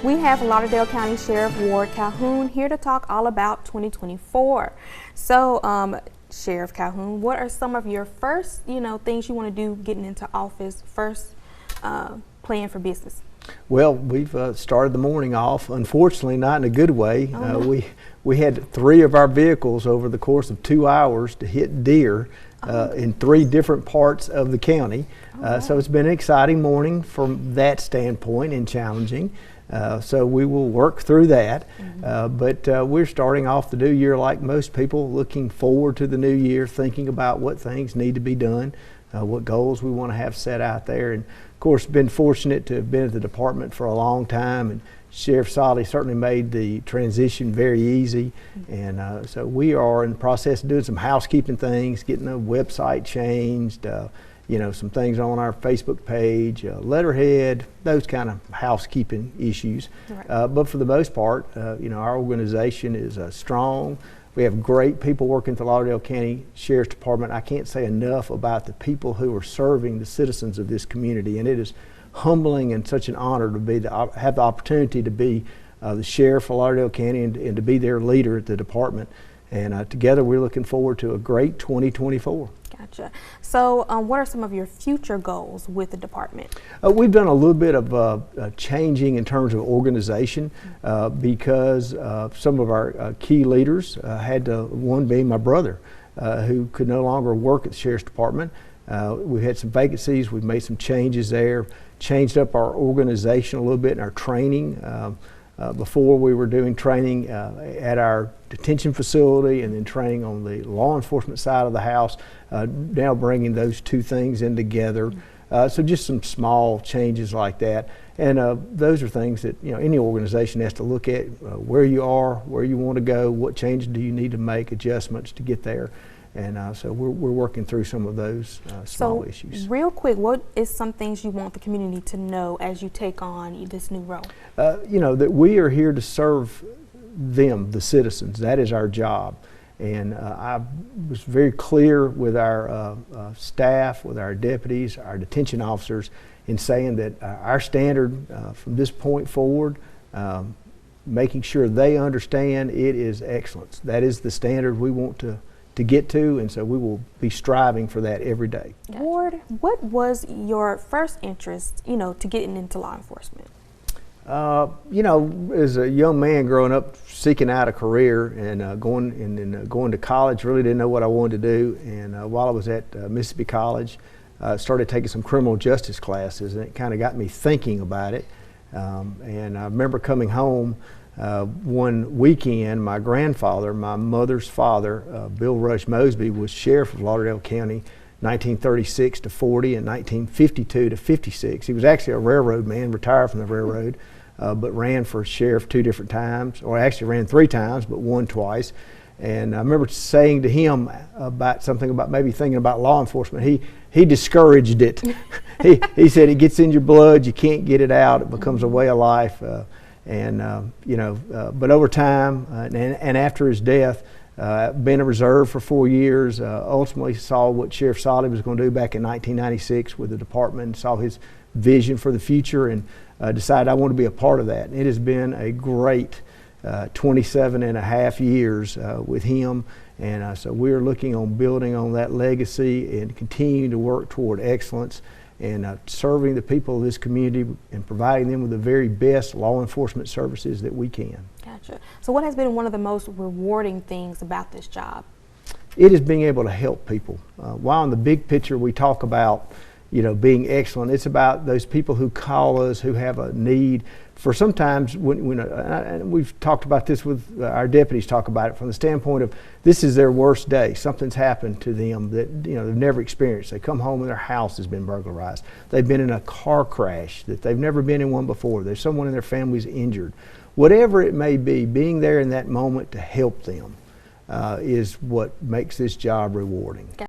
We have Lauderdale County Sheriff Ward Calhoun here to talk all about 2024. So, Sheriff Calhoun, what are some of your first, things you want to do getting into office, first plan for business? Well, we've started the morning off, unfortunately not in a good way. Oh, no. We had 3 of our vehicles over the course of 2 hours to hit deer in 3 different parts of the county. So it's been an exciting morning from that standpoint and challenging. So we will work through that. But we're starting off the new year like most people, looking forward to the new year, thinking about what things need to be done, what goals we want to have set out there. And of course, been fortunate to have been at the department for a long time, and Sheriff Solly certainly made the transition very easy. And so we are in the process of doing some housekeeping things, getting the website changed, some things on our Facebook page, letterhead, those kind of housekeeping issues. Right. But for the most part, our organization is strong. We have great people working at the Lauderdale County Sheriff's Department. I can't say enough about the people who are serving the citizens of this community, and it is humbling and such an honor to have the opportunity to be the sheriff of Lauderdale County and to be their leader at the department. And together we're looking forward to a great 2024. Gotcha. So what are some of your future goals with the department? We've done a little bit of changing in terms of organization because some of our key leaders had to, one being my brother, who could no longer work at the Sheriff's Department. We had some vacancies. We've made some changes there, changed up our organization a little bit in our training. Before we were doing training at our detention facility and then training on the law enforcement side of the house, now bringing those 2 things in together. So just some small changes like that. And those are things that any organization has to look at, where you are, where you want to go, what changes do you need to make, adjustments to get there. And so we're working through some of those small issues. Real quick, what is some things you want the community to know as you take on this new role? That we are here to serve them, the citizens. That is our job. And I was very clear with our staff, with our deputies, our detention officers, in saying that our standard from this point forward, making sure they understand it is excellence. That is the standard we want to get to, and so we will be striving for that every day. Gotcha. Ward, what was your first interest, to getting into law enforcement? As a young man growing up, seeking out a career and going to college, really didn't know what I wanted to do. And while I was at Mississippi College, started taking some criminal justice classes, and it kind of got me thinking about it. And I remember coming home one weekend. My grandfather, my mother's father, Bill Rush Mosby, was sheriff of Lauderdale County 1936 to 40 and 1952 to 56. He was actually a railroad man, retired from the railroad, but ran for sheriff 2 different times, or actually ran 3 times, but won twice. And I remember saying to him about something about maybe thinking about law enforcement. He discouraged it. He said it gets in your blood, you can't get it out, it becomes a way of life. But over time and after his death, been a reserve for 4 years, ultimately saw what Sheriff Solly was going to do back in 1996 with the department, saw his vision for the future, and decided I want to be a part of that. And it has been a great 27 and a half years with him, and so we're looking on building on that legacy and continuing to work toward excellence and serving the people of this community and providing them with the very best law enforcement services that we can. Gotcha. So what has been one of the most rewarding things about this job? It is being able to help people. While in the big picture we talk about being excellent, it's about those people who call us, who have a need. For sometimes, and we've talked about this with our deputies, talk about it from the standpoint of this is their worst day. Something's happened to them that they've never experienced. They come home and their house has been burglarized. They've been in a car crash that they've never been in one before. There's someone in their family's injured. Whatever it may be, being there in that moment to help them is what makes this job rewarding.